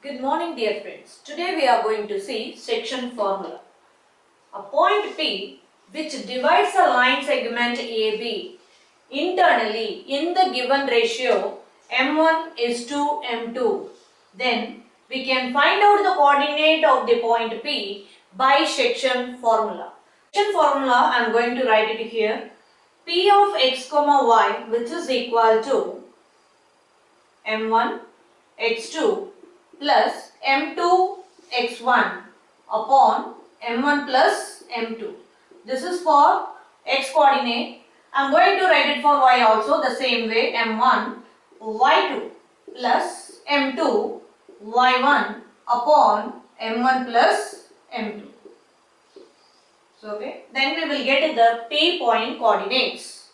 Good morning, dear friends. Today we are going to see section formula. A point P which divides a line segment AB internally in the given ratio M1 is to M2. Then we can find out the coordinate of the point P by section formula. Section formula I am going to write it here. P of x comma y which is equal to M1 x2 plus M2 x1 upon M1 plus M2. This is for x coordinate. I am going to write it for y also the same way, M1 y2 plus M2 y1 upon M1 plus M2. So, okay. Then we will get the P point coordinates.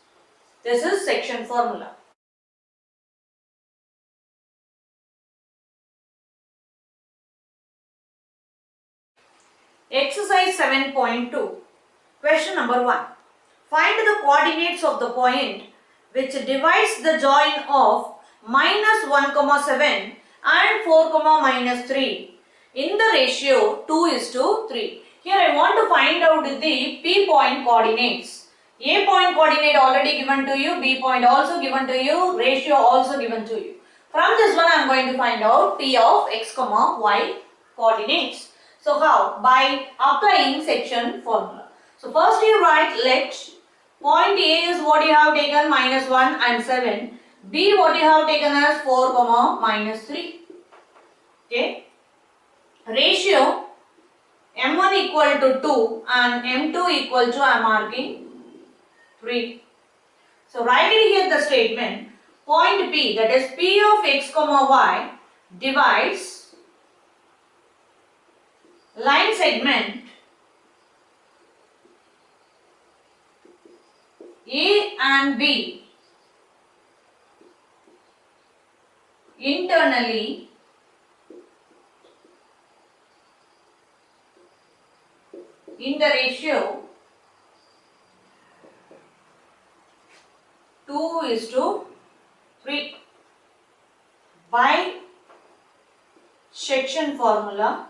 This is section formula. Exercise 7.2. Question number 1. Find the coordinates of the point which divides the join of minus 1, 7 and 4, minus 3 in the ratio 2 is to 3. Here I want to find out the P point coordinates. A point coordinate already given to you, B point also given to you, ratio also given to you. From this one I am going to find out P of x, y coordinates. So how? By applying section formula. So first you write let point A is what you have taken minus 1 and 7. B what you have taken as 4, minus 3. Okay. Ratio M1 equal to 2 and M2 equal to, I am marking 3. So write it here the statement. Point P, that is P of x, y divides line segment A and B internally in the ratio 2 is to 3. By section formula,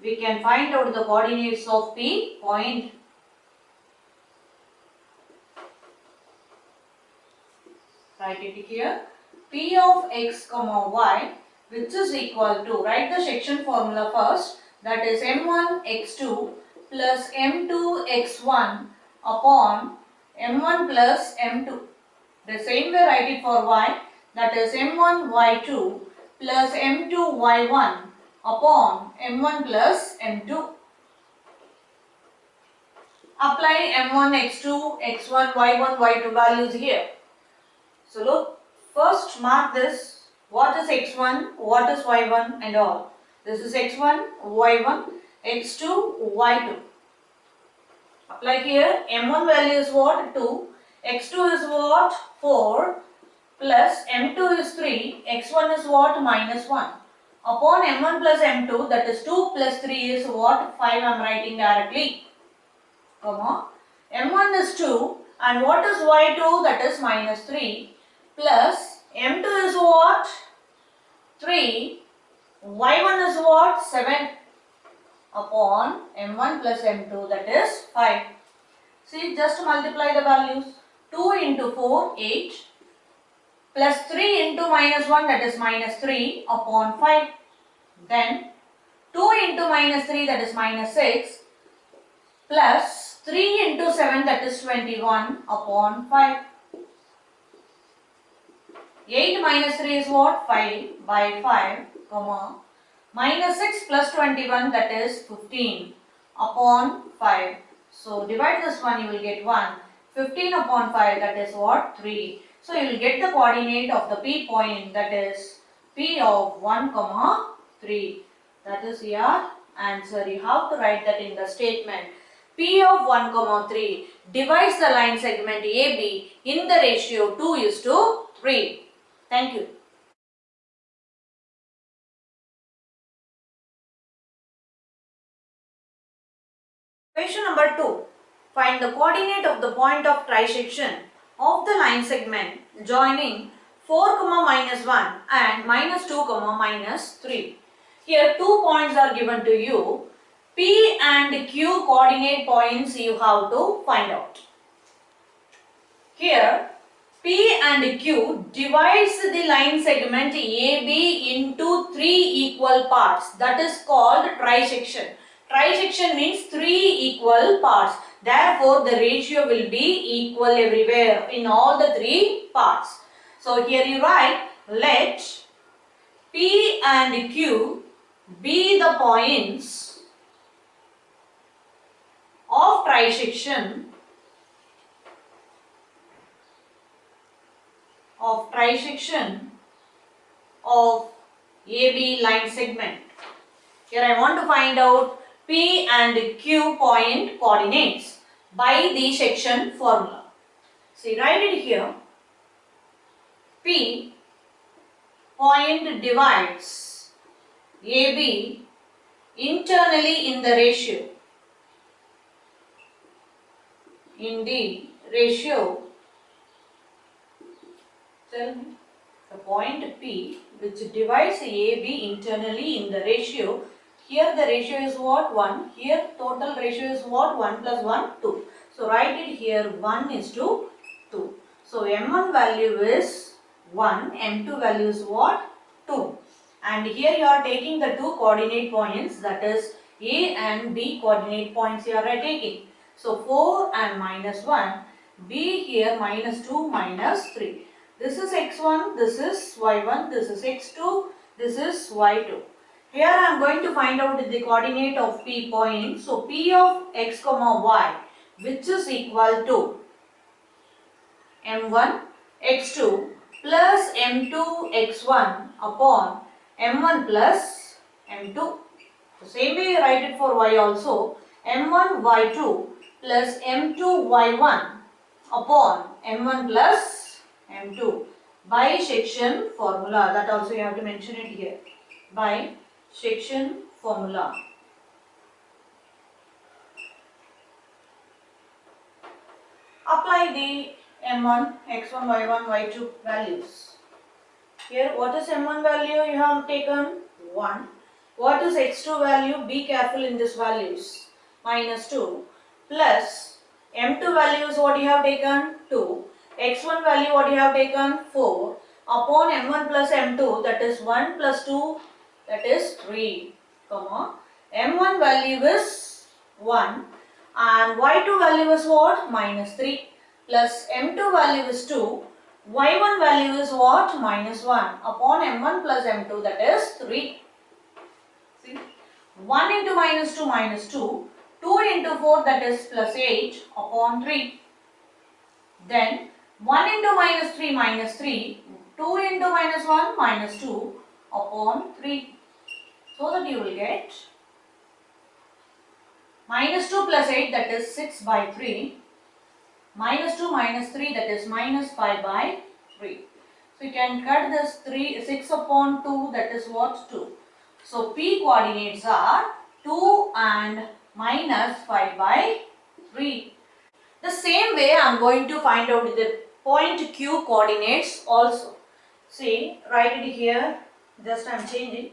we can find out the coordinates of P point. Write it here. P of x, y which is equal to, write the section formula first, that is M1 x2 plus M2 x1 upon M1 plus M2. The same way write it for y, that is M1 y2 plus M2 y1 upon M1 plus M2. Apply M1 x2 x1 y1 y2 values here. So look, first mark this, what is x1, what is y1 and all. This is x1, y1, x2, y2. Apply here, m1 value is what? 2, x2 is what? 4, plus m2 is 3, x1 is what? Minus 1. Upon m1 plus m2, that is 2 plus 3 is what? 5 I am writing directly. Comma. m1 is 2 and what is y2? That is minus 3. Plus m2 is what? 3. y1 is what? 7 upon m1 plus m2, that is 5. See, just multiply the values. 2 into 4, 8 plus 3 into minus 1, that is minus 3 upon 5. Then 2 into minus 3, that is minus 6 plus 3 into 7, that is 21 upon 5. 8 minus 3 is what? 5 by 5, comma, minus 6 plus 21, that is 15 upon 5. So divide this one, you will get 1. 15 upon 5, that is what? 3. So you will get the coordinate of the P point, that is P of 1, 3. That is your answer. You have to write that in the statement. P of 1, 3 divides the line segment AB in the ratio 2 is to 3. Thank you. Question number 2. Find the coordinate of the point of trisection of the line segment joining 4 comma minus 1 and minus 2 comma minus 3. Here 2 points are given to you. P and Q coordinate points you have to find out. Here P and Q divides the line segment AB into 3 equal parts. That is called trisection. Trisection means 3 equal parts. Therefore, the ratio will be equal everywhere in all the 3 parts. So, here you write, let P and Q be the points of trisection of AB line segment. Here I want to find out P and Q point coordinates by the section formula. See, write it here. P point divides AB internally in the ratio. Tell me. The point P which divides AB internally in the ratio. Here the ratio is what? 1. Here total ratio is what? 1 plus 1, 2. So write it here 1 is to 2. So M1 value is 1, M2 value is what? 2. And here you are taking the two coordinate points, that is A and B coordinate points you are taking. So 4 and minus 1, B here minus 2 minus 3. This is x1, this is y1, this is x2, this is y2. Here I am going to find out the coordinate of P point. So P of x comma y, which is equal to m1 x2 plus m2 x1 upon m1 plus m2. The same way you write it for y also. m1 y2 plus m2 y1 upon m1 plus m2 by section formula. That also you have to mention it here. By section formula. Apply the m1, x1, y1, y2 values. Here what is m1 value you have taken? 1. What is x2 value? Be careful in these values. Minus 2 plus m2 value is what you have taken? 2. x1 value what you have taken? 4 upon m1 plus m2, that is 1 plus 2, that is 3, comma m1 value is 1 and y2 value is what? Minus 3 plus m2 value is 2, y1 value is what? Minus 1 upon m1 plus m2, that is 3. See, 1 into minus 2 minus 2, 2 into 4, that is plus 8 upon 3. Then 1 into minus 3 minus 3, 2 into minus 1 minus 2 upon 3. So that you will get minus 2 plus 8, that is 6 by 3. Minus 2 minus 3, that is minus 5 by 3. So you can cut this 6 upon 2, that is what? 2. So P coordinates are 2 and minus 5 by 3. The same way I am going to find out the point Q coordinates also. See, write it here, just I am changing.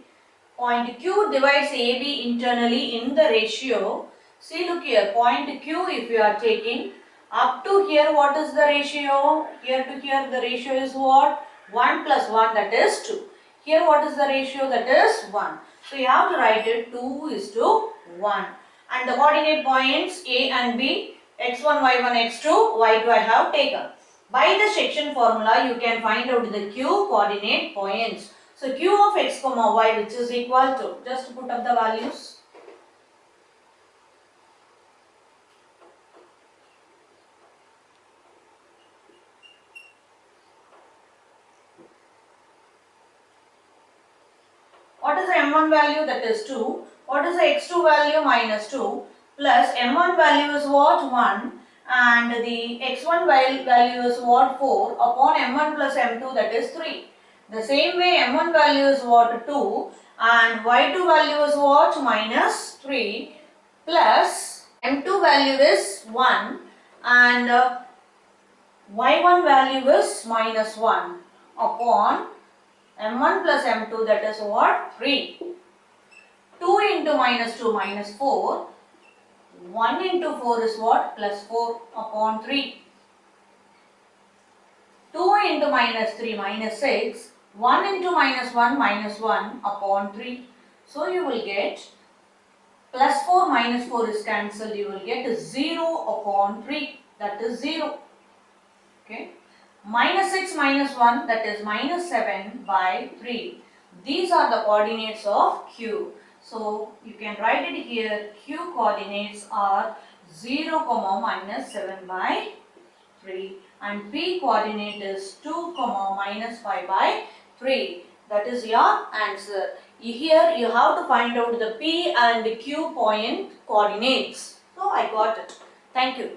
Point Q divides AB internally in the ratio. See, look here, point Q if you are taking, up to here what is the ratio? Here to here the ratio is what? 1 plus 1, that is 2. Here what is the ratio? That is 1. So you have to write it 2 is to 1. And the coordinate points A and B, x1, y1, x2, y2 I have taken. By the section formula you can find out the Q coordinate points. So Q of x comma y, which is equal to, just put up the values. What is the m1 value? That is 2. What is the x2 value? Minus 2. Plus m1 value is what? 1. And the x1 value is what? 4 upon m1 plus m2, that is 3. The same way m1 value is what? 2 and y2 value is what? Minus 3 plus m2 value is 1 and y1 value is minus 1. upon m1 plus m2, that is what? 3. 2 into minus 2 minus 4. 1 into 4 is what? Plus 4 upon 3. 2 into minus 3 minus 6. 1 into minus 1 minus 1 upon 3. So you will get plus 4 minus 4 is cancelled. You will get 0 upon 3. That is 0. Okay. Minus 6 minus 1, that is minus 7 by 3. These are the coordinates of Q. So you can write it here. Q coordinates are 0, minus 7 by 3, and P coordinate is 2, minus 5 by 3. That is your answer. Here you have to find out the P and Q point coordinates. So I got it. Thank you.